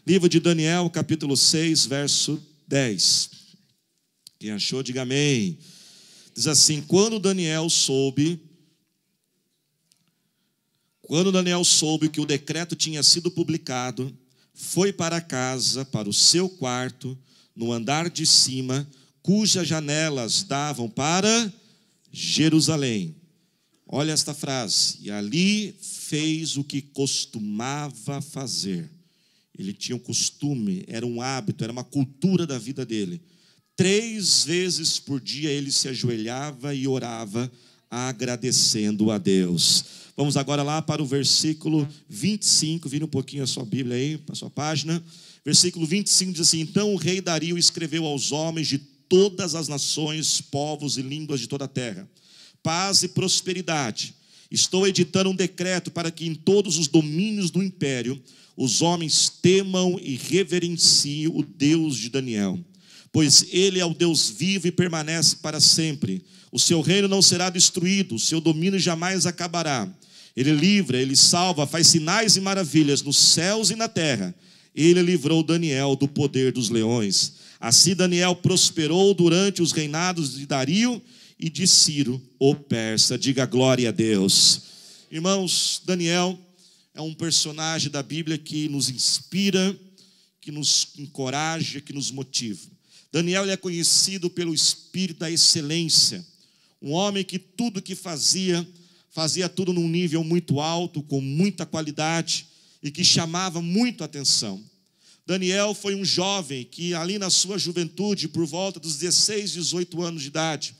Livro de Daniel, capítulo 6, verso 10. Quem achou, diga amém. Diz assim: Quando Daniel soube que o decreto tinha sido publicado, foi para casa, para o seu quarto, no andar de cima, cujas janelas davam para Jerusalém. Olha esta frase: e ali fez o que costumava fazer. Ele tinha um costume, era um hábito, era uma cultura da vida dele. 3 vezes por dia ele se ajoelhava e orava, agradecendo a Deus. Vamos agora lá para o versículo 25, vira um pouquinho a sua Bíblia aí, a sua página. Versículo 25 diz assim: Então o rei Dario escreveu aos homens de todas as nações, povos e línguas de toda a terra: paz e prosperidade. Estou editando um decreto para que em todos os domínios do império os homens temam e reverenciem o Deus de Daniel, pois ele é o Deus vivo e permanece para sempre. O seu reino não será destruído, o seu domínio jamais acabará. Ele livra, ele salva, faz sinais e maravilhas nos céus e na terra. Ele livrou Daniel do poder dos leões. Assim Daniel prosperou durante os reinados de Dario e de Ciro, o persa. Diga glória a Deus. Irmãos, Daniel é um personagem da Bíblia que nos inspira, que nos encoraja, que nos motiva. Daniel ele é conhecido pelo espírito da excelência. Um homem que tudo que fazia tudo num nível muito alto, com muita qualidade e que chamava muito a atenção. Daniel foi um jovem que ali na sua juventude, por volta dos 16, 18 anos de idade,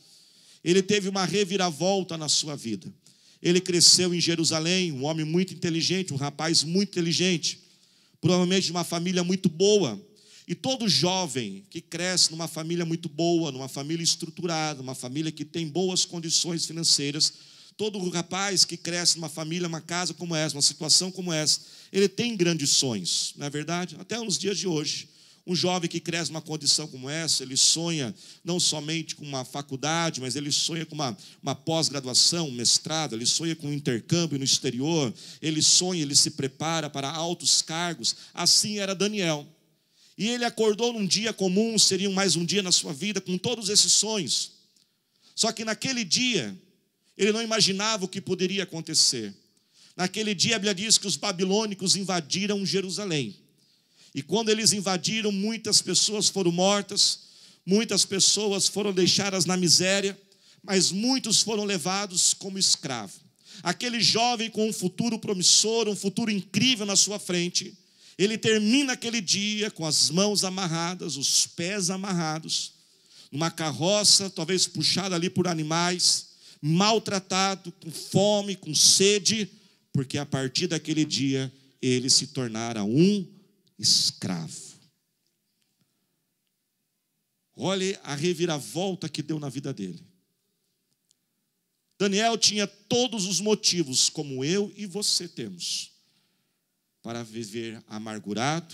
ele teve uma reviravolta na sua vida. Ele cresceu em Jerusalém, um homem muito inteligente, um rapaz muito inteligente, provavelmente de uma família muito boa. E todo jovem que cresce numa família muito boa, numa família estruturada, uma família que tem boas condições financeiras, todo rapaz que cresce numa família, uma casa como essa, uma situação como essa, ele tem grandes sonhos, não é verdade? Até nos dias de hoje. Um jovem que cresce numa condição como essa, ele sonha não somente com uma faculdade, mas ele sonha com uma pós-graduação, um mestrado, ele sonha com um intercâmbio no exterior, ele sonha, ele se prepara para altos cargos. Assim era Daniel. E ele acordou num dia comum, seria mais um dia na sua vida, com todos esses sonhos. Só que naquele dia, ele não imaginava o que poderia acontecer. Naquele dia, a Bíblia diz que os babilônicos invadiram Jerusalém. E quando eles invadiram, muitas pessoas foram mortas, muitas pessoas foram deixadas na miséria, mas muitos foram levados como escravo. Aquele jovem com um futuro promissor, um futuro incrível na sua frente, ele termina aquele dia com as mãos amarradas, os pés amarrados, numa carroça, talvez puxada ali por animais, maltratado, com fome, com sede, porque a partir daquele dia ele se tornara um escravo. Olhe a reviravolta que deu na vida dele. Daniel tinha todos os motivos, como eu e você temos, para viver amargurado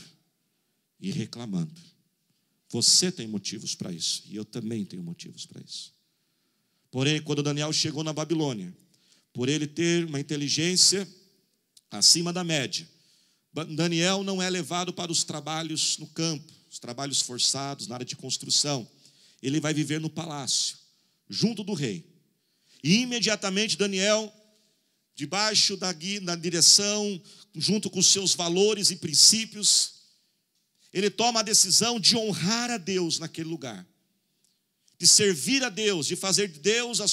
e reclamando. Você tem motivos para isso, e eu também tenho motivos para isso. Porém, quando Daniel chegou na Babilônia, por ele ter uma inteligência acima da média, Daniel não é levado para os trabalhos no campo, os trabalhos forçados, na área de construção. Ele vai viver no palácio, junto do rei. E imediatamente Daniel, debaixo da direção, junto com seus valores e princípios, ele toma a decisão de honrar a Deus naquele lugar. De servir a Deus, de fazer de Deus o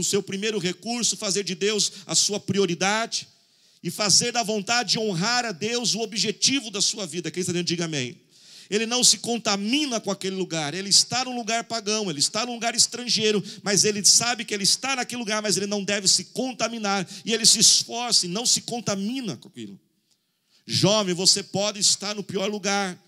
seu primeiro recurso, fazer de Deus a sua prioridade, e fazer da vontade de honrar a Deus o objetivo da sua vida. Quem está dentro, diga amém. Ele não se contamina com aquele lugar, ele está num lugar pagão, ele está num lugar estrangeiro, mas ele sabe que ele está naquele lugar, mas ele não deve se contaminar, e ele se esforça e não se contamina com aquilo. Jovem, você pode estar no pior lugar.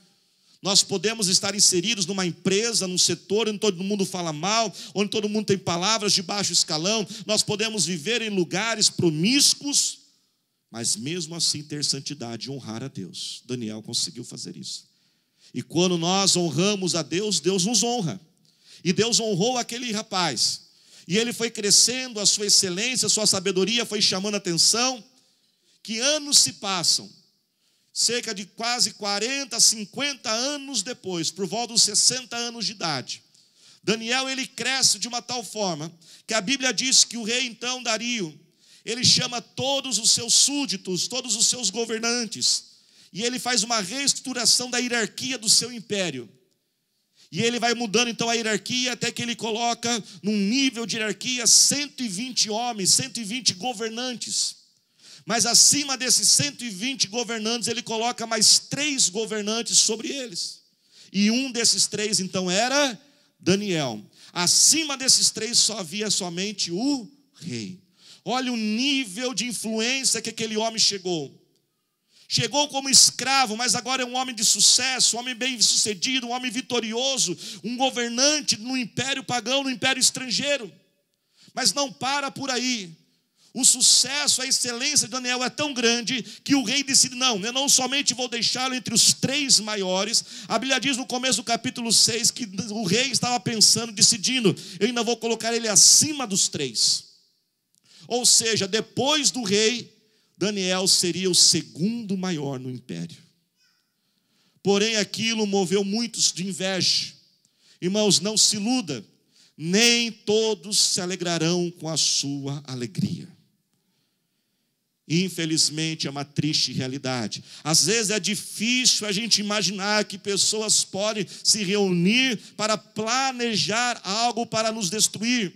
Nós podemos estar inseridos numa empresa, num setor onde todo mundo fala mal, onde todo mundo tem palavras de baixo escalão. Nós podemos viver em lugares promíscuos, mas mesmo assim ter santidade e honrar a Deus. Daniel conseguiu fazer isso. E quando nós honramos a Deus, Deus nos honra. E Deus honrou aquele rapaz. E ele foi crescendo, a sua excelência, a sua sabedoria foi chamando a atenção, que anos se passam. cerca de quase 40, 50 anos depois, por volta dos 60 anos de idade, Daniel, ele cresce de uma tal forma que a Bíblia diz que o rei então Dario, ele chama todos os seus súditos, todos os seus governantes, e ele faz uma reestruturação da hierarquia do seu império. E ele vai mudando então a hierarquia até que ele coloca num nível de hierarquia 120 homens, 120 governantes. Mas acima desses 120 governantes, ele coloca mais 3 governantes sobre eles. E um desses 3 então era Daniel. Acima desses 3 só havia somente o rei. Olha o nível de influência que aquele homem chegou. Chegou como escravo, mas agora é um homem de sucesso, um homem bem-sucedido, um homem vitorioso, um governante no império pagão, no império estrangeiro. Mas não para por aí. O sucesso, a excelência de Daniel é tão grande que o rei decide, não, eu não somente vou deixá-lo entre os 3 maiores. A Bíblia diz no começo do capítulo 6 que o rei estava pensando, decidindo, eu ainda vou colocar ele acima dos 3. Ou seja, depois do rei, Daniel seria o segundo maior no império. Porém, aquilo moveu muitos de inveja. Irmãos, não se iluda, nem todos se alegrarão com a sua alegria. Infelizmente, é uma triste realidade. Às vezes é difícil a gente imaginar que pessoas podem se reunir para planejar algo para nos destruir.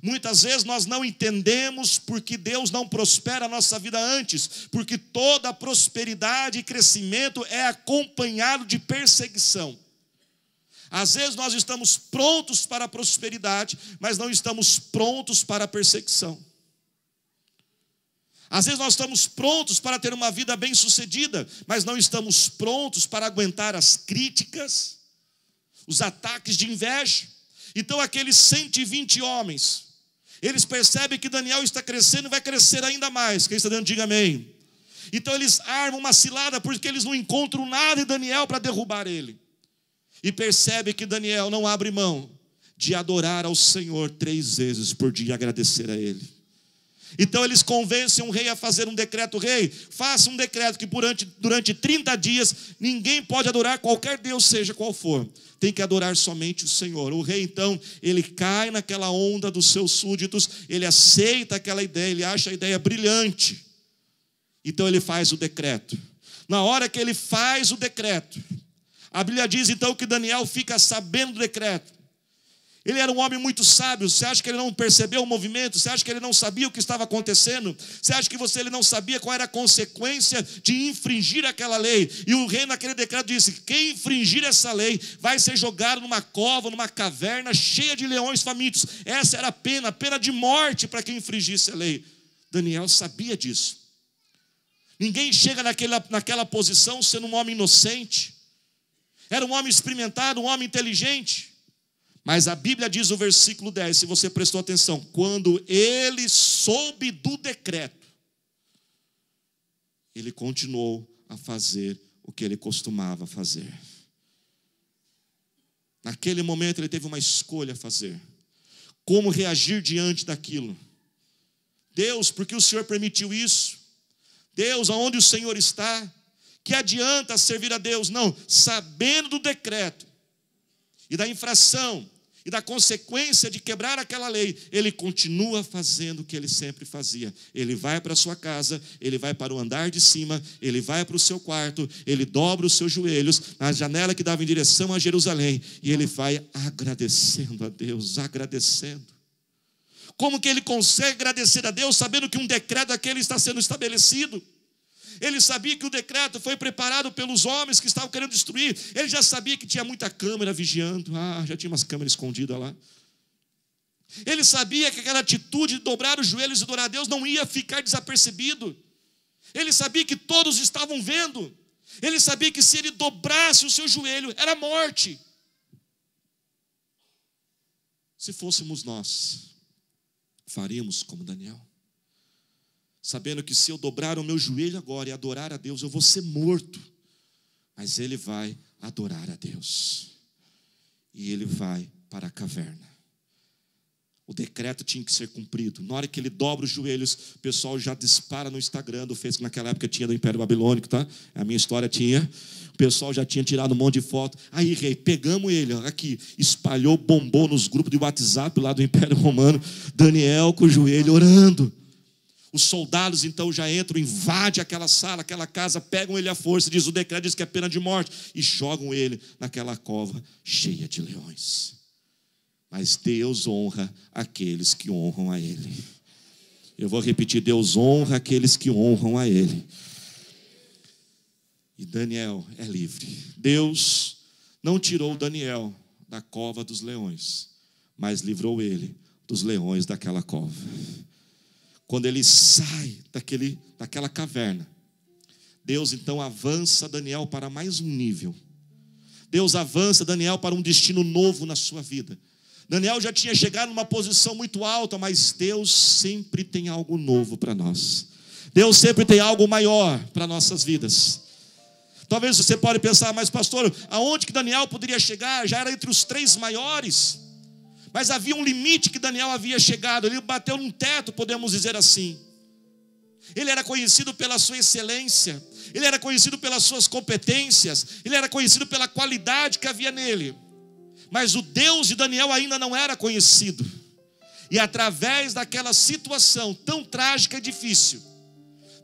Muitas vezes nós não entendemos porque Deus não prospera a nossa vida antes, porque toda prosperidade e crescimento é acompanhado de perseguição. Às vezes nós estamos prontos para a prosperidade, mas não estamos prontos para a perseguição. Às vezes nós estamos prontos para ter uma vida bem-sucedida, mas não estamos prontos para aguentar as críticas, os ataques de inveja. Então aqueles 120 homens, eles percebem que Daniel está crescendo e vai crescer ainda mais. Quem está dentro, diga amém. Então eles armam uma cilada porque eles não encontram nada em Daniel para derrubar ele. E percebem que Daniel não abre mão de adorar ao Senhor 3 vezes por dia e agradecer a ele. Então eles convencem o rei a fazer um decreto. Rei, faça um decreto que durante 30 dias ninguém pode adorar qualquer Deus, seja qual for. Tem que adorar somente o Senhor. O rei então, ele cai naquela onda dos seus súditos, ele aceita aquela ideia, ele acha a ideia brilhante. Então ele faz o decreto. Na hora que ele faz o decreto, a Bíblia diz então que Daniel fica sabendo do decreto. Ele era um homem muito sábio. Você acha que ele não percebeu o movimento? Você acha que ele não sabia o que estava acontecendo? Você acha que ele não sabia qual era a consequência de infringir aquela lei? E o rei naquele decreto disse, quem infringir essa lei vai ser jogado numa cova, numa caverna cheia de leões famintos. Essa era a pena de morte para quem infringisse a lei. Daniel sabia disso. Ninguém chega naquela posição sendo um homem inocente. Era um homem experimentado, um homem inteligente. Mas a Bíblia diz no versículo 10, se você prestou atenção, quando ele soube do decreto, ele continuou a fazer o que ele costumava fazer. Naquele momento ele teve uma escolha a fazer. Como reagir diante daquilo? Deus, por que o Senhor permitiu isso? Deus, aonde o Senhor está? Que adianta servir a Deus? Não, sabendo do decreto e da infração e da consequência de quebrar aquela lei, ele continua fazendo o que ele sempre fazia. Ele vai para a sua casa, ele vai para o andar de cima, ele vai para o seu quarto, ele dobra os seus joelhos na janela que dava em direção a Jerusalém, e ele vai agradecendo a Deus, agradecendo. Como que ele consegue agradecer a Deus sabendo que um decreto daquele está sendo estabelecido? Ele sabia que o decreto foi preparado pelos homens que estavam querendo destruir. Ele já sabia que tinha muita câmera vigiando. Já tinha umas câmeras escondidas lá. Ele sabia que aquela atitude de dobrar os joelhos e adorar a Deus não ia ficar desapercebido. Ele sabia que todos estavam vendo. Ele sabia que se ele dobrasse o seu joelho, era morte. Se fôssemos nós, faríamos como Daniel. Sabendo que se eu dobrar o meu joelho agora e adorar a Deus, eu vou ser morto. Mas ele vai adorar a Deus. E ele vai para a caverna. O decreto tinha que ser cumprido. Na hora que ele dobra os joelhos, o pessoal já dispara no Instagram do Facebook. Naquela época tinha do Império Babilônico, tá? A minha história tinha. O pessoal já tinha tirado um monte de foto. Aí, rei, pegamos ele, ó, aqui, espalhou, bombou nos grupos de WhatsApp lá do Império Romano. Daniel com o joelho orando. Os soldados então já entram, invadem aquela sala, aquela casa, pegam ele à força, diz o decreto, diz que é pena de morte, e jogam ele naquela cova cheia de leões. Mas Deus honra aqueles que honram a Ele. Eu vou repetir, Deus honra aqueles que honram a Ele. E Daniel é livre. Deus não tirou Daniel da cova dos leões, mas livrou ele dos leões daquela cova. Quando ele sai daquela caverna, Deus então avança Daniel para mais um nível. Deus avança Daniel para um destino novo na sua vida. Daniel já tinha chegado numa posição muito alta, mas Deus sempre tem algo novo para nós. Deus sempre tem algo maior para nossas vidas. Talvez você pode pensar, mas pastor, aonde que Daniel poderia chegar? Já era entre os 3 maiores. Mas havia um limite que Daniel havia chegado. Ele bateu num teto, podemos dizer assim. Ele era conhecido pela sua excelência. Ele era conhecido pelas suas competências. Ele era conhecido pela qualidade que havia nele. Mas o Deus de Daniel ainda não era conhecido. E através daquela situação tão trágica e difícil,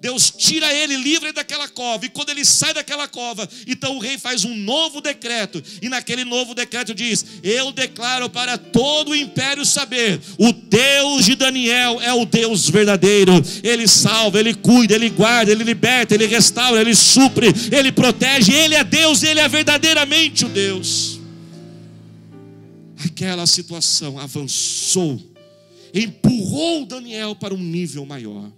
Deus tira ele, livre daquela cova. E quando ele sai daquela cova, então o rei faz um novo decreto. E naquele novo decreto diz: eu declaro para todo o império saber, o Deus de Daniel é o Deus verdadeiro. Ele salva, ele cuida, ele guarda, ele liberta, ele restaura, ele supre, ele protege. Ele é Deus, ele é verdadeiramente o Deus. Aquela situação avançou, empurrou Daniel para um nível maior.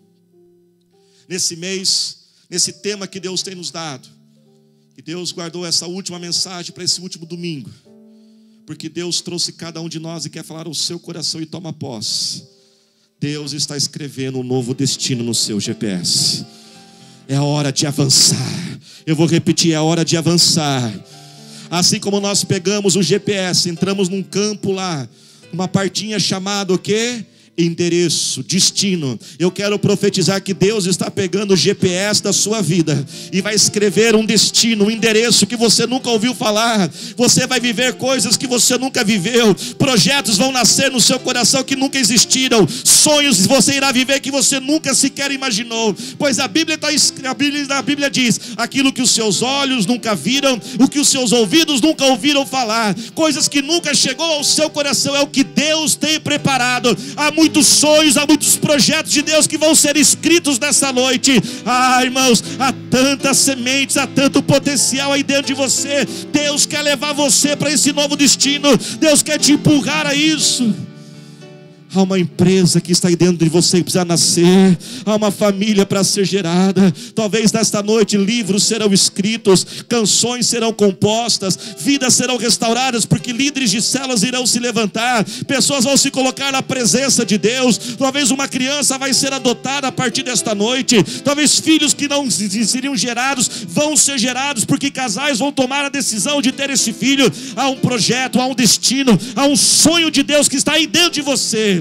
Nesse mês, nesse tema que Deus tem nos dado, que Deus guardou essa última mensagem para esse último domingo, porque Deus trouxe cada um de nós e quer falar ao seu coração e toma posse. Deus está escrevendo um novo destino no seu GPS. É hora de avançar. Eu vou repetir, é hora de avançar. Assim como nós pegamos o GPS, entramos num campo lá, uma partinha chamada o quê? Endereço, destino. Eu quero profetizar que Deus está pegando o GPS da sua vida e vai escrever um destino, um endereço que você nunca ouviu falar. Você vai viver coisas que você nunca viveu. Projetos vão nascer no seu coração que nunca existiram. Sonhos você irá viver que você nunca sequer imaginou. Pois a Bíblia diz: aquilo que os seus olhos nunca viram, o que os seus ouvidos nunca ouviram falar, coisas que nunca chegou ao seu coração, é o que Deus tem preparado. Há muitos sonhos, há muitos projetos de Deus que vão ser escritos nessa noite. Irmãos, há tantas sementes, há tanto potencial aí dentro de você. Deus quer levar você para esse novo destino. Deus quer te empurrar a isso. Há uma empresa que está aí dentro de você que precisa nascer. Há uma família para ser gerada. Talvez nesta noite livros serão escritos, canções serão compostas, vidas serão restauradas, porque líderes de células irão se levantar, pessoas vão se colocar na presença de Deus. Talvez uma criança vai ser adotada a partir desta noite. Talvez filhos que não seriam gerados vão ser gerados, porque casais vão tomar a decisão de ter esse filho. Há um projeto, há um destino, há um sonho de Deus que está aí dentro de você.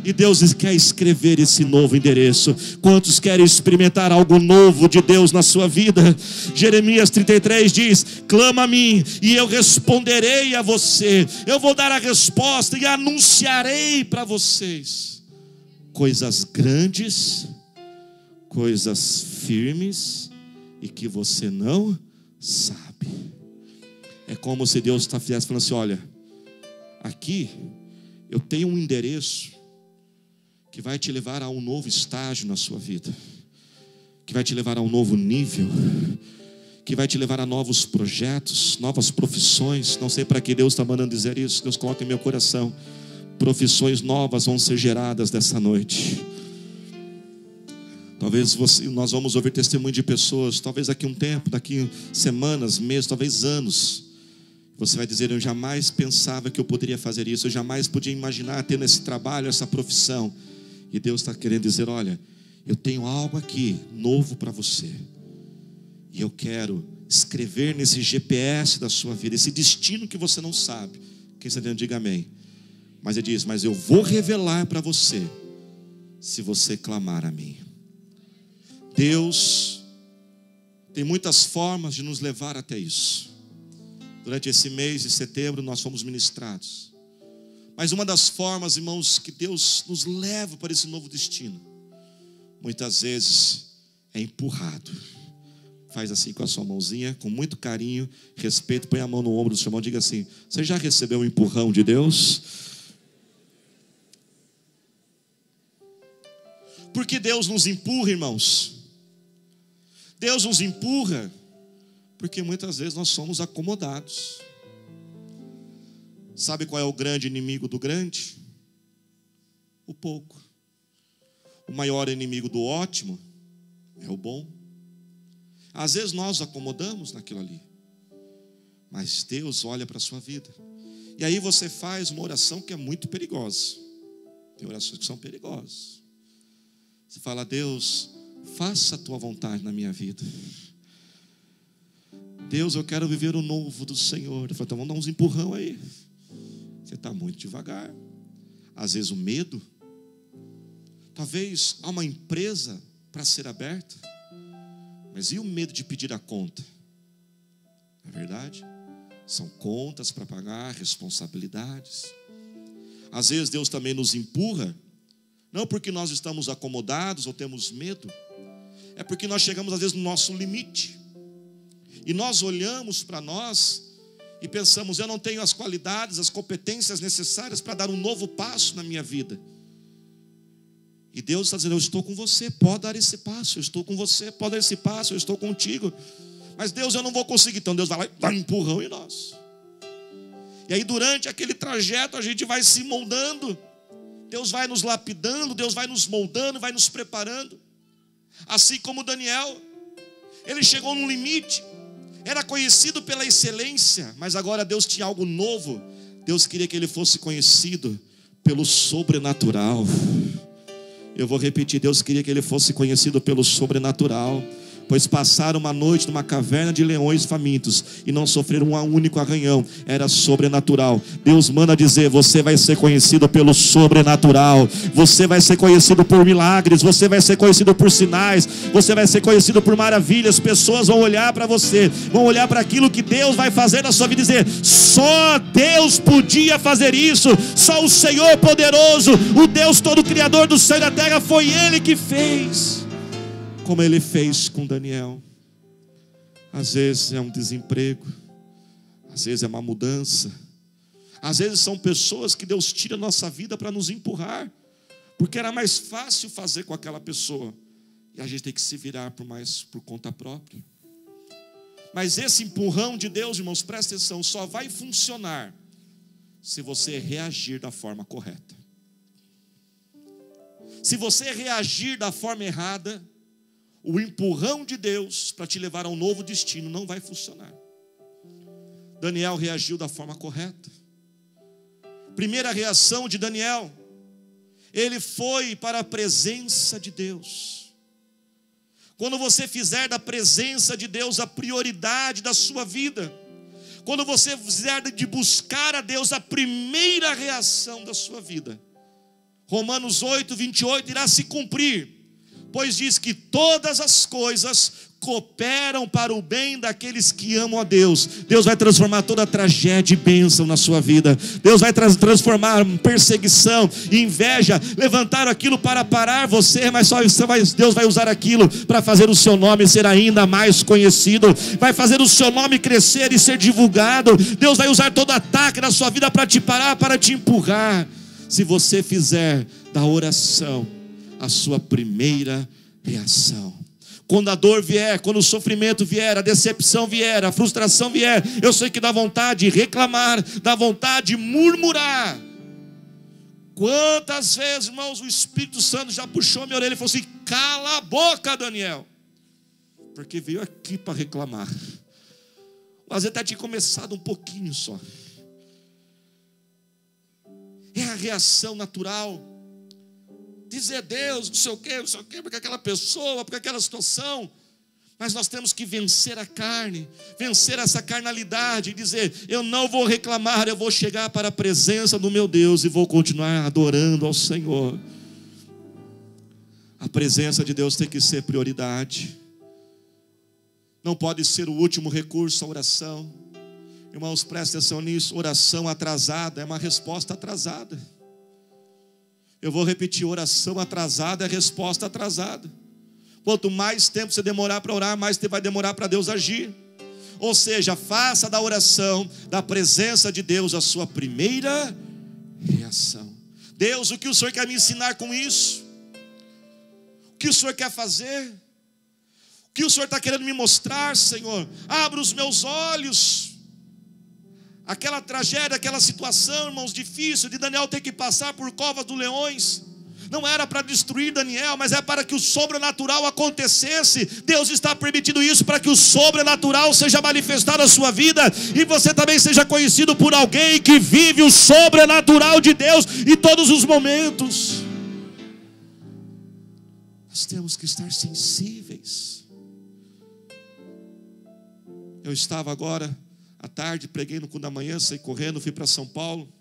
E Deus quer escrever esse novo endereço. Quantos querem experimentar algo novo de Deus na sua vida? Jeremias 33 diz: clama a mim e eu responderei a você. Eu vou dar a resposta e anunciarei para vocês coisas grandes, coisas firmes e que você não sabe. É como se Deus estivesse falando assim: olha, aqui eu tenho um endereço que vai te levar a um novo estágio na sua vida, que vai te levar a um novo nível, que vai te levar a novos projetos, novas profissões. Não sei para que Deus está mandando dizer isso. Deus coloca em meu coração. Profissões novas vão ser geradas dessa noite. Talvez nós vamos ouvir testemunho de pessoas, talvez daqui a um tempo, daqui semanas, meses, talvez anos. Você vai dizer: eu jamais pensava que eu poderia fazer isso, eu jamais podia imaginar ter nesse trabalho, essa profissão. E Deus está querendo dizer: olha, eu tenho algo aqui novo para você, e eu quero escrever nesse GPS da sua vida, esse destino que você não sabe. Quem está dentro, diga amém. Mas ele diz: mas eu vou revelar para você, se você clamar a mim. Deus tem muitas formas de nos levar até isso. Durante esse mês de setembro nós fomos ministrados. Mas uma das formas, irmãos, que Deus nos leva para esse novo destino, muitas vezes é empurrado. Faz assim com a sua mãozinha, com muito carinho, respeito, põe a mão no ombro do seu irmão e diga assim: você já recebeu um empurrão de Deus? Por que Deus nos empurra, irmãos? Deus nos empurra porque muitas vezes nós somos acomodados. Sabe qual é o grande inimigo do grande? O pouco. O maior inimigo do ótimo é o bom. Às vezes nós acomodamos naquilo ali, mas Deus olha para a sua vida. E aí você faz uma oração que é muito perigosa. Tem orações que são perigosas. Você fala: Deus, faça a tua vontade na minha vida. Deus, eu quero viver o novo do Senhor. Eu falo: então vamos dar uns empurrão aí. Você está muito devagar. Às vezes o medo. Talvez há uma empresa para ser aberta, mas e o medo de pedir a conta? Não é verdade? São contas para pagar, responsabilidades. Às vezes Deus também nos empurra, não porque nós estamos acomodados ou temos medo, é porque nós chegamos às vezes no nosso limite. E nós olhamos para nós e pensamos: eu não tenho as qualidades, as competências necessárias para dar um novo passo na minha vida. E Deus está dizendo: eu estou com você, pode dar esse passo, eu estou com você, pode dar esse passo, eu estou contigo. Mas Deus, eu não vou conseguir. Então Deus vai lá e dá um empurrão em nós. E aí durante aquele trajeto a gente vai se moldando. Deus vai nos lapidando, Deus vai nos moldando, vai nos preparando. Assim como Daniel, ele chegou num limite. Era conhecido pela excelência, mas agora Deus tinha algo novo. Deus queria que ele fosse conhecido pelo sobrenatural. Eu vou repetir: Deus queria que ele fosse conhecido pelo sobrenatural. Pois passaram uma noite numa caverna de leões famintos e não sofreram um único arranhão. Era sobrenatural. Deus manda dizer: você vai ser conhecido pelo sobrenatural. Você vai ser conhecido por milagres. Você vai ser conhecido por sinais. Você vai ser conhecido por maravilhas. Pessoas vão olhar para você, vão olhar para aquilo que Deus vai fazer na sua vida e dizer: só Deus podia fazer isso. Só o Senhor poderoso, o Deus todo criador do céu e da terra, foi Ele que fez. Como Ele fez com Daniel. Às vezes é um desemprego, às vezes é uma mudança, às vezes são pessoas que Deus tira a nossa vida para nos empurrar, porque era mais fácil fazer com aquela pessoa, e a gente tem que se virar por conta própria. Mas esse empurrão de Deus, irmãos, presta atenção, só vai funcionar se você reagir da forma correta. Se você reagir da forma errada, o empurrão de Deus para te levar a um novo destino não vai funcionar. Daniel reagiu da forma correta. Primeira reação de Daniel, ele foi para a presença de Deus. Quando você fizer da presença de Deus a prioridade da sua vida, quando você fizer de buscar a Deus a primeira reação da sua vida, Romanos 8, 28 irá se cumprir. Pois diz que todas as coisas cooperam para o bem daqueles que amam a Deus. Deus vai transformar toda tragédia em bênção na sua vida. Deus vai transformar perseguição e inveja, levantar aquilo para parar você, mas Deus vai usar aquilo para fazer o seu nome ser ainda mais conhecido, vai fazer o seu nome crescer e ser divulgado. Deus vai usar todo ataque na sua vida para te parar, para te empurrar. Se você fizer da oração a sua primeira reação. Quando a dor vier, quando o sofrimento vier, a decepção vier, a frustração vier, eu sei que dá vontade de reclamar, dá vontade de murmurar. Quantas vezes, irmãos, o Espírito Santo já puxou minha orelha e falou assim: cala a boca, Daniel, porque veio aqui para reclamar. Mas ele até tinha começado um pouquinho só. É a reação natural. Dizer: Deus, não sei o quê, porque aquela pessoa, porque aquela situação. Mas nós temos que vencer a carne, vencer essa carnalidade e dizer: eu não vou reclamar, eu vou chegar para a presença do meu Deus e vou continuar adorando ao Senhor. A presença de Deus tem que ser prioridade. Não pode ser o último recurso a oração. Irmãos, prestem atenção nisso. Oração atrasada é uma resposta atrasada. Eu vou repetir: oração atrasada é resposta atrasada. Quanto mais tempo você demorar para orar, mais tempo vai demorar para Deus agir. Ou seja, faça da oração, da presença de Deus, a sua primeira reação. Deus, o que o Senhor quer me ensinar com isso? O que o Senhor quer fazer? O que o Senhor está querendo me mostrar, Senhor? Abra os meus olhos. Aquela tragédia, aquela situação, irmãos, difícil de Daniel ter que passar por covas dos leões, não era para destruir Daniel, mas é para que o sobrenatural acontecesse. Deus está permitindo isso para que o sobrenatural seja manifestado na sua vida, e você também seja conhecido por alguém que vive o sobrenatural de Deus em todos os momentos. Nós temos que estar sensíveis. Eu estava agora à tarde, preguei no culto da manhã, saí correndo, fui para São Paulo,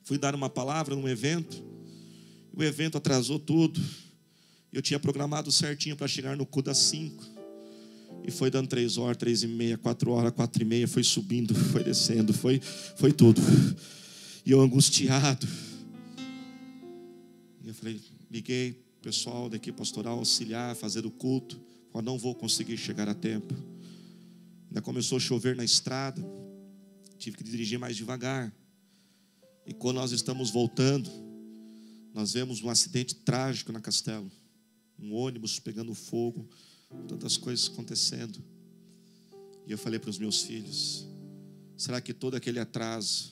fui dar uma palavra num evento. O evento atrasou tudo. Eu tinha programado certinho para chegar no culto às 5. E foi dando 3 horas, 3h30, 4 horas, 4h30. Foi subindo, foi descendo, foi tudo. E eu angustiado. E eu falei, liguei o pessoal da equipe pastoral auxiliar, fazer o culto. Eu não vou conseguir chegar a tempo. Ainda começou a chover na estrada. Tive que dirigir mais devagar. E quando nós estamos voltando, nós vemos um acidente trágico na Castelo. Um ônibus pegando fogo, tantas coisas acontecendo. E eu falei para os meus filhos: será que todo aquele atraso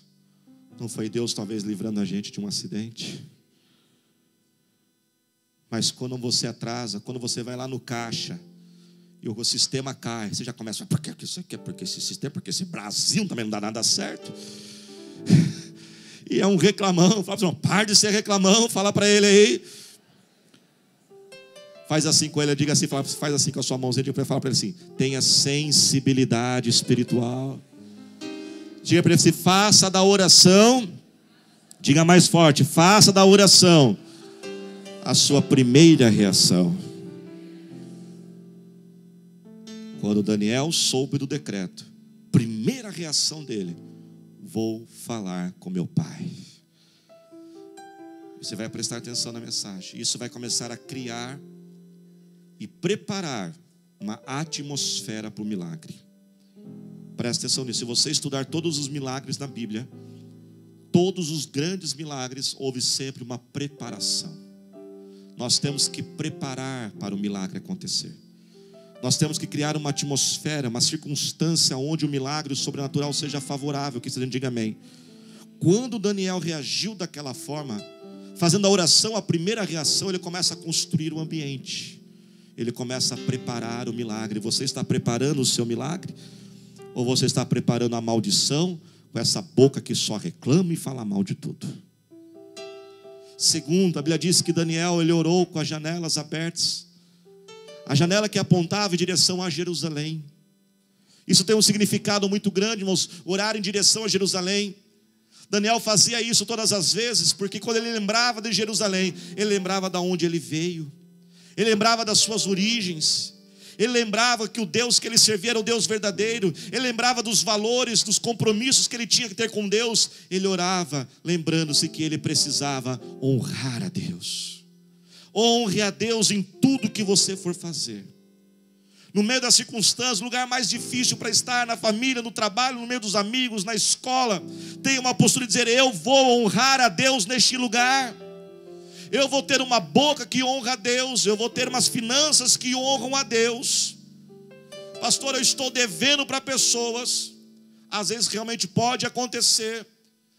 não foi Deus talvez livrando a gente de um acidente? Mas quando você atrasa, quando você vai lá no caixa e o sistema cai, você já começa: por que isso aqui? Porque esse sistema, porque esse Brasil também não dá nada certo. E é um reclamão. Fala para para de ser reclamão. Fala para ele aí. Faz assim com ele. Diga assim, faz assim com a sua mãozinha. Fala para ele assim: tenha sensibilidade espiritual. Diga para ele assim: faça da oração. Diga mais forte: faça da oração a sua primeira reação. Quando Daniel soube do decreto, primeira reação dele: vou falar com meu pai. Você vai prestar atenção na mensagem. Isso vai começar a criar e preparar uma atmosfera para o milagre. Presta atenção nisso. Se você estudar todos os milagres na Bíblia, todos os grandes milagres, houve sempre uma preparação. Nós temos que preparar para o milagre acontecer. Nós temos que criar uma atmosfera, uma circunstância onde o milagre, o sobrenatural seja favorável. Que você diga amém. Quando Daniel reagiu daquela forma, fazendo a oração, a primeira reação, ele começa a construir o ambiente. Ele começa a preparar o milagre. Você está preparando o seu milagre? Ou você está preparando a maldição com essa boca que só reclama e fala mal de tudo? Segundo, a Bíblia diz que Daniel, ele orou com as janelas abertas. A janela que apontava em direção a Jerusalém. Isso tem um significado muito grande, irmãos. Orar em direção a Jerusalém. Daniel fazia isso todas as vezes, porque quando ele lembrava de Jerusalém, ele lembrava de onde ele veio. Ele lembrava das suas origens. Ele lembrava que o Deus que ele servia era o Deus verdadeiro. Ele lembrava dos valores, dos compromissos que ele tinha que ter com Deus. Ele orava lembrando-se que ele precisava honrar a Deus. Honre a Deus em tudo que você for fazer. No meio das circunstâncias, o lugar mais difícil para estar, na família, no trabalho, no meio dos amigos, na escola, tenha uma postura de dizer: eu vou honrar a Deus neste lugar. Eu vou ter uma boca que honra a Deus. Eu vou ter umas finanças que honram a Deus. Pastor, eu estou devendo para pessoas. Às vezes realmente pode acontecer.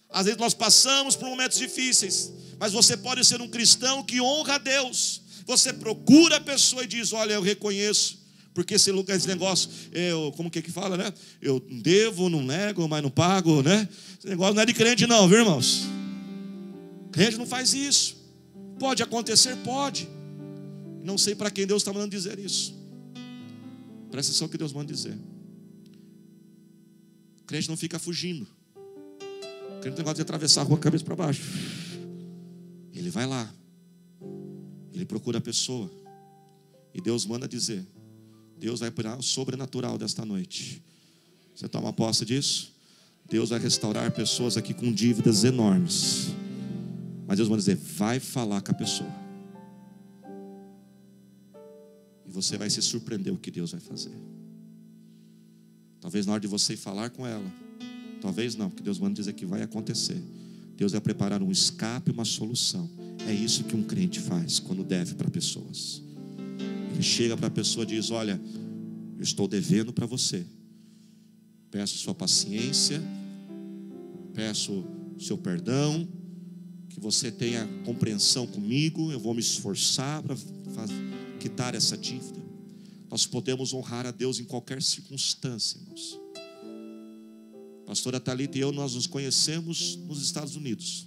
Às vezes nós passamos por momentos difíceis. Mas você pode ser um cristão que honra a Deus. Você procura a pessoa e diz: olha, eu reconheço. Porque esse negócio, como que fala, né? Eu devo, não nego, mas não pago, né? Esse negócio não é de crente não, viu, irmãos? Crente não faz isso. Pode acontecer? Pode. Não sei para quem Deus está mandando dizer isso. Presta atenção no que Deus manda dizer. O crente não fica fugindo. O crente não gosta de atravessar a rua cabeça para baixo. Ele vai lá. Ele procura a pessoa. E Deus manda dizer. Deus vai operar o sobrenatural desta noite. Você toma posse disso? Deus vai restaurar pessoas aqui com dívidas enormes. Mas Deus manda dizer, vai falar com a pessoa. E você vai se surpreender o que Deus vai fazer. Talvez na hora de você ir falar com ela, talvez não, porque Deus manda dizer que vai acontecer. Deus vai preparar um escape e uma solução. É isso que um crente faz quando deve para pessoas. Ele chega para a pessoa e diz, olha, eu estou devendo para você. Peço sua paciência, peço seu perdão, que você tenha compreensão comigo, eu vou me esforçar para quitar essa dívida. Nós podemos honrar a Deus em qualquer circunstância, irmãos. Pastora Thalita e eu, nós nos conhecemos nos Estados Unidos.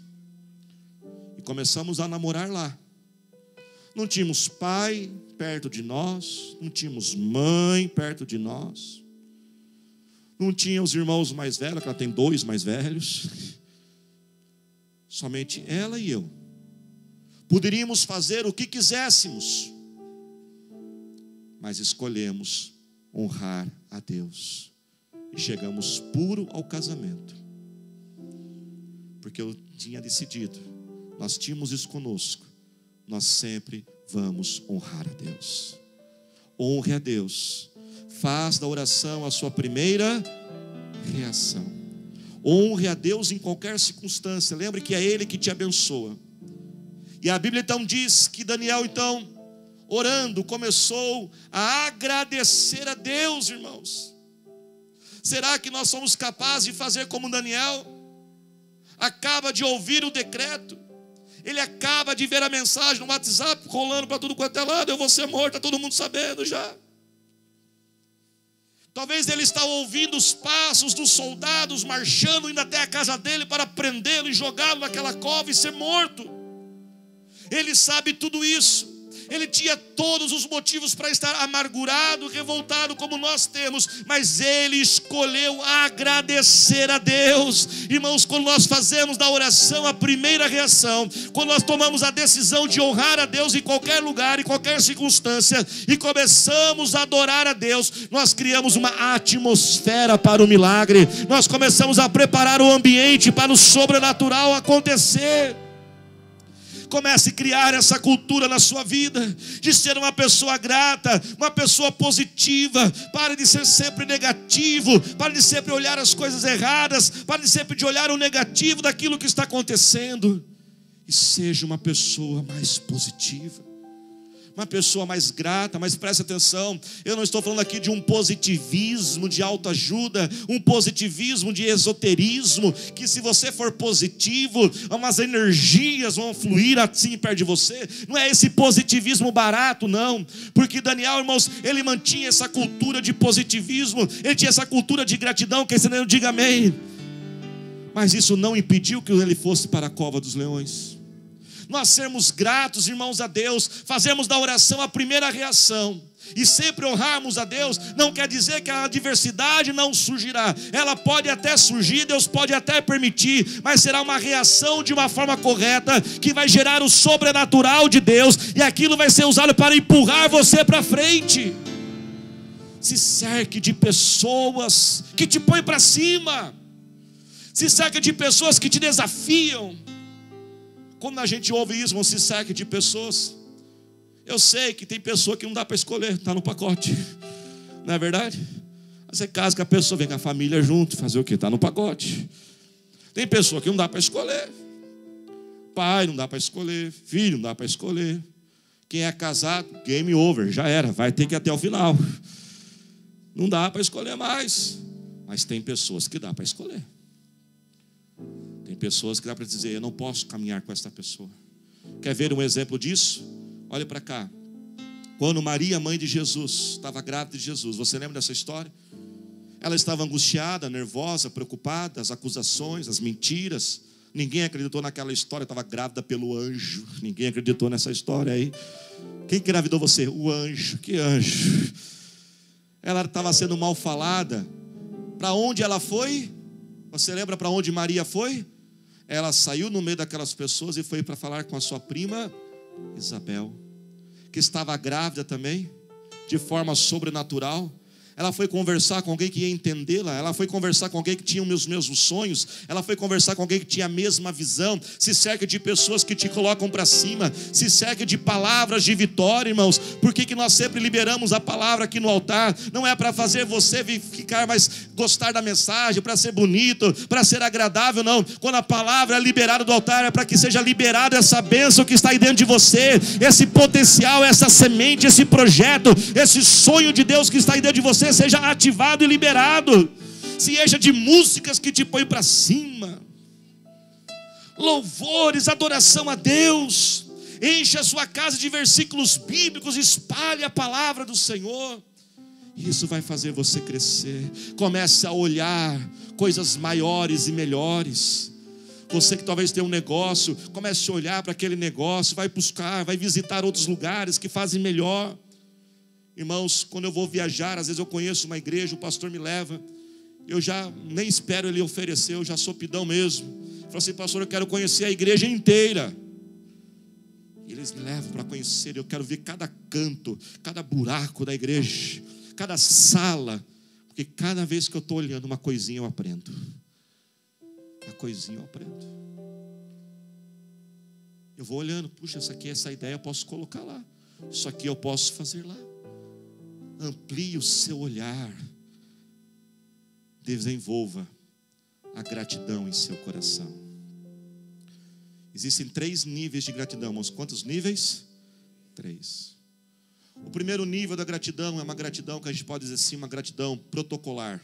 E começamos a namorar lá. Não tínhamos pai perto de nós, não tínhamos mãe perto de nós. Não tinha os irmãos mais velhos, que ela tem 2 mais velhos. Somente ela e eu. Poderíamos fazer o que quiséssemos, mas escolhemos honrar a Deus. E chegamos puro ao casamento. Porque eu tinha decidido, nós tínhamos isso conosco, nós sempre vamos honrar a Deus. Honre a Deus. Faz da oração a sua primeira reação. Honre a Deus em qualquer circunstância. Lembre que é Ele que te abençoa. E a Bíblia então diz que Daniel então, orando, começou a agradecer a Deus, irmãos. Será que nós somos capazes de fazer como Daniel? Acaba de ouvir o decreto. Ele acaba de ver a mensagem no WhatsApp rolando para tudo quanto é lado. Eu vou ser morto, está todo mundo sabendo já. Talvez ele está ouvindo os passos dos soldados marchando, indo até a casa dele para prendê-lo e jogá-lo naquela cova e ser morto. Ele sabe tudo isso. Ele tinha todos os motivos para estar amargurado, revoltado como nós temos, mas ele escolheu agradecer a Deus. Irmãos, quando nós fazemos da oração a primeira reação, quando nós tomamos a decisão de honrar a Deus em qualquer lugar, em qualquer circunstância, e começamos a adorar a Deus, nós criamos uma atmosfera para o milagre, nós começamos a preparar o ambiente para o sobrenatural acontecer. Comece a criar essa cultura na sua vida, de ser uma pessoa grata, uma pessoa positiva. Pare de ser sempre negativo, pare de sempre olhar as coisas erradas, pare de sempre de olhar o negativo daquilo que está acontecendo. E seja uma pessoa mais positiva, uma pessoa mais grata. Mas preste atenção, eu não estou falando aqui de um positivismo de autoajuda, um positivismo de esoterismo, que se você for positivo, umas energias vão fluir assim perto de você. Não é esse positivismo barato, não. Porque Daniel, irmãos, ele mantinha essa cultura de positivismo, ele tinha essa cultura de gratidão, que esse não diga amém. Mas isso não impediu que ele fosse para a cova dos leões. Nós sermos gratos, irmãos, a Deus, fazemos da oração a primeira reação, e sempre honrarmos a Deus, não quer dizer que a adversidade não surgirá. Ela pode até surgir, Deus pode até permitir, mas será uma reação de uma forma correta, que vai gerar o sobrenatural de Deus, e aquilo vai ser usado para empurrar você para frente. Se cerque de pessoas que te põem para cima, se cerque de pessoas que te desafiam. Quando a gente ouve isso, vão se cerque de pessoas. Eu sei que tem pessoa que não dá para escolher, está no pacote. Não é verdade? Você casa com a pessoa, vem com a família junto, fazer o quê? Está no pacote. Tem pessoa que não dá para escolher. Pai não dá para escolher, filho não dá para escolher. Quem é casado, game over, já era, vai ter que ir até o final. Não dá para escolher mais. Mas tem pessoas que dá para escolher. Tem pessoas que dá para dizer, eu não posso caminhar com essa pessoa. Quer ver um exemplo disso? Olha para cá. Quando Maria, mãe de Jesus, estava grávida de Jesus, você lembra dessa história? Ela estava angustiada, nervosa, preocupada, as acusações, as mentiras. Ninguém acreditou naquela história, estava grávida pelo anjo. Ninguém acreditou nessa história aí. Quem engravidou você? O anjo. Que anjo? ela estava sendo mal falada. Para onde ela foi? Você lembra para onde Maria foi? Ela saiu no meio daquelas pessoas e foi para falar com a sua prima Isabel, que estava grávida também, de forma sobrenatural. Ela foi conversar com alguém que ia entendê-la. Ela foi conversar com alguém que tinha os mesmos sonhos. Ela foi conversar com alguém que tinha a mesma visão. Se cerca de pessoas que te colocam para cima. Se cerca de palavras de vitória, irmãos. Por que nós sempre liberamos a palavra aqui no altar? Não é para fazer você ficar mais gostar da mensagem, para ser bonito, para ser agradável, não. Quando a palavra é liberada do altar, é para que seja liberada essa bênção que está aí dentro de você, esse potencial, essa semente, esse projeto, esse sonho de Deus que está aí dentro de você seja ativado e liberado. Se encha de músicas que te põem para cima, louvores, adoração a Deus. Enche a sua casa de versículos bíblicos, espalhe a palavra do Senhor. Isso vai fazer você crescer. Comece a olhar coisas maiores e melhores. Você que talvez tenha um negócio, comece a olhar para aquele negócio, vai buscar, vai visitar outros lugares que fazem melhor. Irmãos, quando eu vou viajar, às vezes eu conheço uma igreja, o pastor me leva, eu já nem espero ele oferecer, eu já sou pidão mesmo. Falo assim: pastor, eu quero conhecer a igreja inteira. E eles me levam para conhecer, eu quero ver cada canto, cada buraco da igreja, cada sala, porque cada vez que eu estou olhando uma coisinha eu aprendo. Uma coisinha eu aprendo. Eu vou olhando, puxa, essa ideia eu posso colocar lá, isso aqui eu posso fazer lá. Amplie o seu olhar. Desenvolva a gratidão em seu coração. Existem 3 níveis de gratidão, irmãos. Quantos níveis? 3. O primeiro nível da gratidão é uma gratidão que a gente pode dizer assim, uma gratidão protocolar,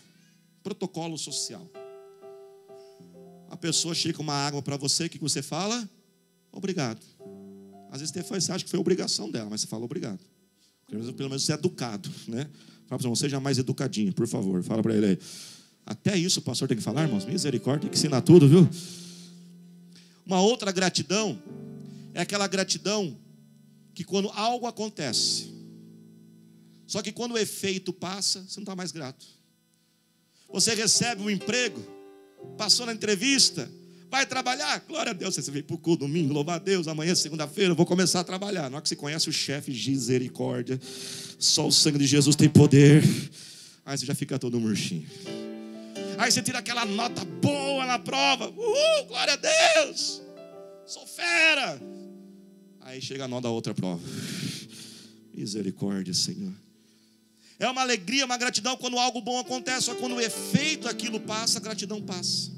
protocolo social. A pessoa chega com uma água para você, o que você fala? Obrigado. Às vezes você acha que foi obrigação dela, mas você fala obrigado. Pelo menos você é educado, né? Fala para você, seja mais educadinho, por favor. Fala para ele aí. Até isso o pastor tem que falar, irmãos. Misericórdia, tem que ensinar tudo, viu? Uma outra gratidão é aquela gratidão que quando algo acontece, só que quando o efeito passa, você não está mais grato. Você recebe um emprego, passou na entrevista, vai trabalhar, glória a Deus, você veio para o culto domingo, louvar a Deus, amanhã, segunda-feira, eu vou começar a trabalhar. Na hora que você conhece o chefe, misericórdia, só o sangue de Jesus tem poder. Aí você já fica todo murchinho. Aí você tira aquela nota boa na prova, glória a Deus, sou fera. Aí chega a nota da outra prova, misericórdia, Senhor. É uma alegria, uma gratidão quando algo bom acontece, só quando o efeito daquilo passa, a gratidão passa.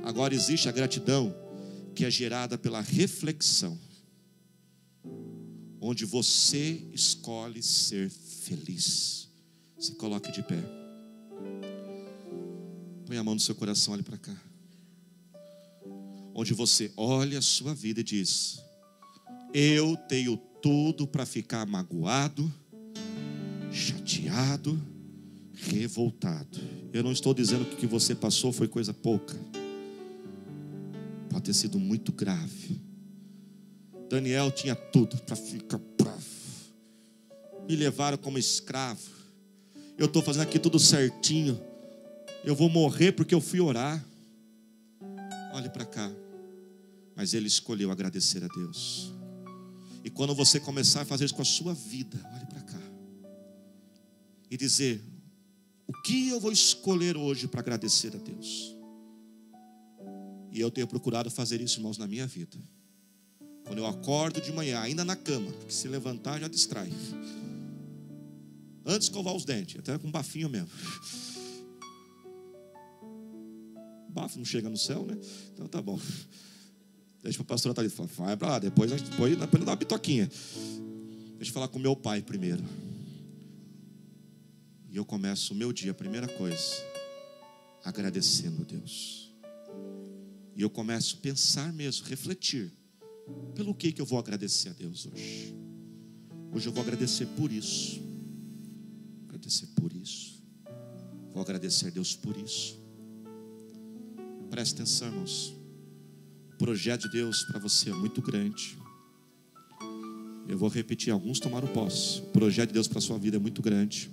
Agora existe a gratidão que é gerada pela reflexão, onde você escolhe ser feliz. Se coloque de pé. Põe a mão no seu coração, olhe para cá. Onde você olha a sua vida e diz: eu tenho tudo para ficar magoado, chateado, revoltado. Eu não estou dizendo que o que você passou foi coisa pouca. Pode ter sido muito grave. Daniel tinha tudo para ficar bravo. Me levaram como escravo. Eu estou fazendo aqui tudo certinho. Eu vou morrer porque eu fui orar. Olhe para cá. Mas ele escolheu agradecer a Deus. E quando você começar a fazer isso com a sua vida, olhe para cá e dizer: o que eu vou escolher hoje para agradecer a Deus? E eu tenho procurado fazer isso, irmãos, na minha vida. Quando eu acordo de manhã, ainda na cama, porque se levantar já distrai. Antes de escovar os dentes, até com um bafinho mesmo. Bafo não chega no céu, né? Então tá bom. Deixa para a pastora Thalita falar, vai para lá, depois dá uma bitoquinha. Deixa eu falar com meu pai primeiro. E eu começo o meu dia, a primeira coisa, agradecendo a Deus. E eu começo a pensar mesmo, refletir. Pelo que eu vou agradecer a Deus hoje? Hoje eu vou agradecer por isso. Agradecer por isso. Vou agradecer a Deus por isso. Preste atenção, irmãos. O projeto de Deus para você é muito grande. Eu vou repetir, alguns tomaram posse. O projeto de Deus para a sua vida é muito grande.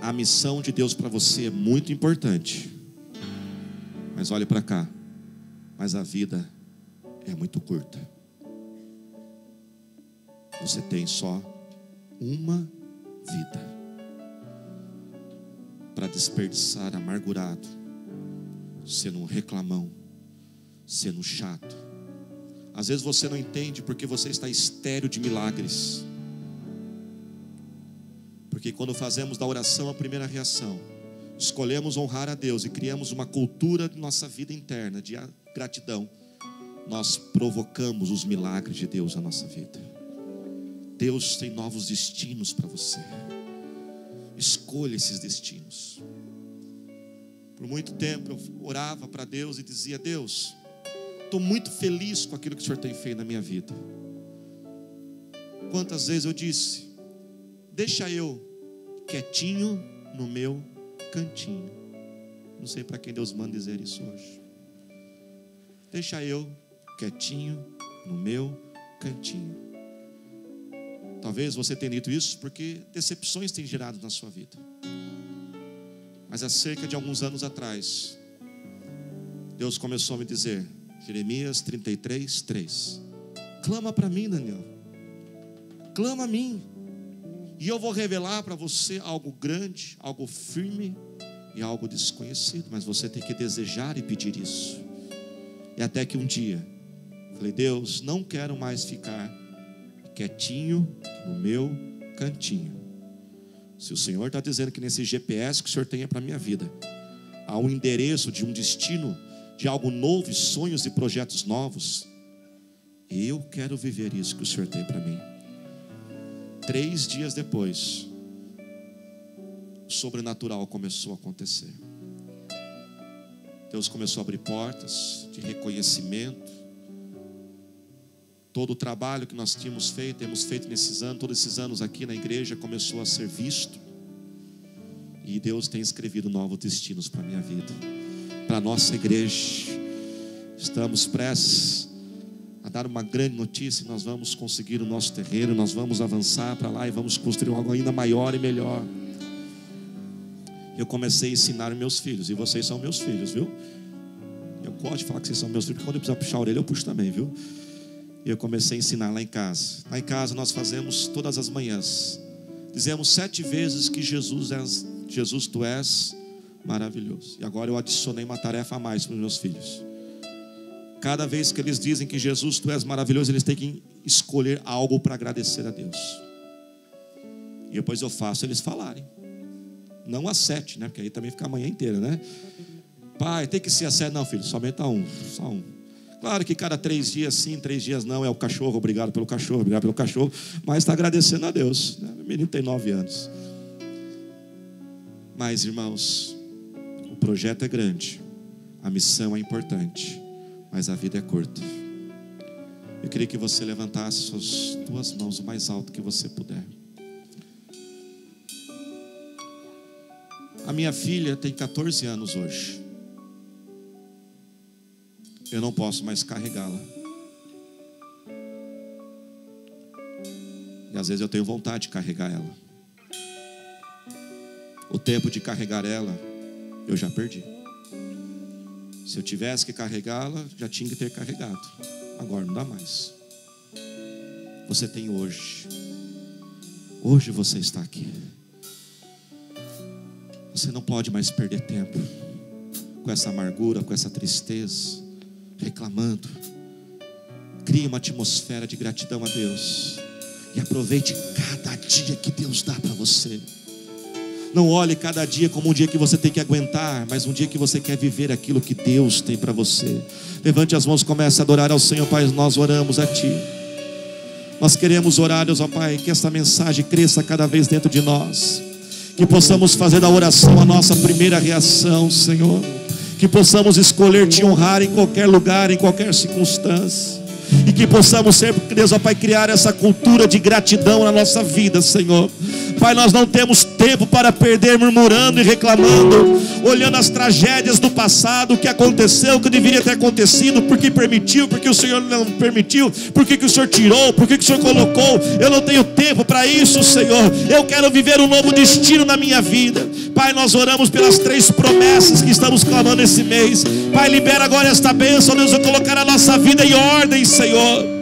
A missão de Deus para você é muito importante. Mas olhe para cá. Mas a vida é muito curta. Você tem só uma vida para desperdiçar amargurado, sendo um reclamão, sendo chato. Às vezes você não entende porque você está estéril de milagres. Porque quando fazemos da oração a primeira reação, escolhemos honrar a Deus e criamos uma cultura de nossa vida interna de gratidão, nós provocamos os milagres de Deus na nossa vida. Deus tem novos destinos para você. Escolha esses destinos. Por muito tempo eu orava para Deus e dizia: Deus, estou muito feliz com aquilo que o Senhor tem feito na minha vida. Quantas vezes eu disse: deixa eu quietinho no meu cantinho. Não sei para quem Deus manda dizer isso hoje. Deixa eu quietinho no meu cantinho. Talvez você tenha dito isso porque decepções têm gerado na sua vida. Mas há cerca de alguns anos atrás, Deus começou a me dizer, Jeremias 33, 3: clama para mim, Daniel. Clama a mim. E eu vou revelar para você algo grande, algo firme e algo desconhecido. Mas você tem que desejar e pedir isso. E até que um dia, falei: Deus, não quero mais ficar quietinho no meu cantinho. Se o Senhor está dizendo que nesse GPS que o Senhor tem para a minha vida há um endereço de um destino, de algo novo, sonhos e projetos novos, eu quero viver isso que o Senhor tem para mim. 3 dias depois, o sobrenatural começou a acontecer. Deus começou a abrir portas de reconhecimento. Todo o trabalho que nós temos feito nesses anos, todos esses anos aqui na igreja, começou a ser visto. E Deus tem escrevido novos destinos para a minha vida, para a nossa igreja. Estamos prestes a dar uma grande notícia. Nós vamos conseguir o nosso terreno, nós vamos avançar para lá e vamos construir algo ainda maior e melhor. Eu comecei a ensinar meus filhos, e vocês são meus filhos, viu? Eu gosto de falar que vocês são meus filhos, porque quando eu precisar puxar a orelha, eu puxo também, viu? E eu comecei a ensinar lá em casa. Lá em casa nós fazemos todas as manhãs, dizemos 7 vezes que Jesus, tu és maravilhoso. E agora eu adicionei uma tarefa a mais para os meus filhos. Cada vez que eles dizem que Jesus, tu és maravilhoso, eles têm que escolher algo para agradecer a Deus. E depois eu faço eles falarem. Não às 7, né? Porque aí também fica a manhã inteira, né? Pai, tem que ser às 7. Não, filho, somente a 1. Só 1. Claro que cada 3 dias sim, 3 dias não. É o cachorro, obrigado pelo cachorro, obrigado pelo cachorro. Mas está agradecendo a Deus, né? O menino tem 9 anos. Mas, irmãos, o projeto é grande, a missão é importante, mas a vida é curta. Eu queria que você levantasse suas 2 mãos o mais alto que você puder. A minha filha tem 14 anos hoje. Eu não posso mais carregá-la. E às vezes eu tenho vontade de carregar ela. O tempo de carregar ela, eu já perdi. Se eu tivesse que carregá-la, já tinha que ter carregado. Agora não dá mais. Você tem hoje. Hoje você está aqui. Você não pode mais perder tempo com essa amargura, com essa tristeza, reclamando. Crie uma atmosfera de gratidão a Deus e aproveite cada dia que Deus dá para você. Não olhe cada dia como um dia que você tem que aguentar, mas um dia que você quer viver aquilo que Deus tem para você. Levante as mãos, comece a adorar ao Senhor. Pai, nós oramos a Ti. Nós queremos orar, Deus, ó Pai, que essa mensagem cresça cada vez dentro de nós, que possamos fazer da oração a nossa primeira reação, Senhor, que possamos escolher Te honrar em qualquer lugar, em qualquer circunstância. e que possamos sempre, Deus, ó Pai, criar essa cultura de gratidão na nossa vida, Senhor. Pai, nós não temos tempo para perder murmurando e reclamando, olhando as tragédias do passado, o que aconteceu, o que deveria ter acontecido, porque permitiu, porque o Senhor não permitiu, porque que o Senhor tirou, porque que o Senhor colocou. Eu não tenho tempo para isso, Senhor. Eu quero viver um novo destino na minha vida. Pai, nós oramos pelas 3 promessas que estamos clamando esse mês. Pai, libera agora esta bênção, Deus, eu colocar a nossa vida em ordem, Senhor.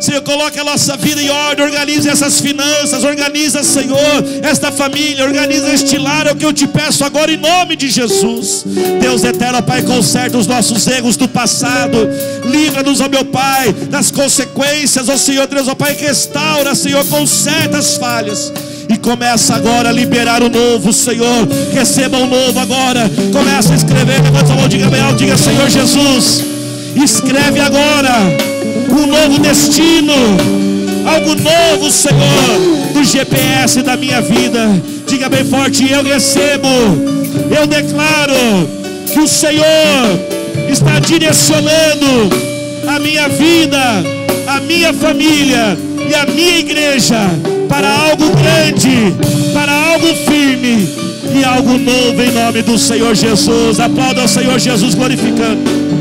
Senhor, coloque a nossa vida em ordem, organize essas finanças, organiza, Senhor, esta família, organiza este lar, é o que eu te peço agora em nome de Jesus. Deus eterno, Pai, conserta os nossos erros do passado, livra-nos, ó meu Pai, das consequências, ó Senhor, Deus, ó Pai, restaura, Senhor, conserta as falhas. E começa agora a liberar o novo, Senhor. Receba o novo agora. Começa a escrever, levanta a mão, diga bem alto, diga: Senhor Jesus, escreve agora um novo destino, algo novo, Senhor, do GPS da minha vida. Diga bem forte: eu recebo, eu declaro que o Senhor está direcionando a minha vida, a minha família e a minha igreja para algo grande, para algo firme e algo novo em nome do Senhor Jesus. Aplauda ao Senhor Jesus glorificando.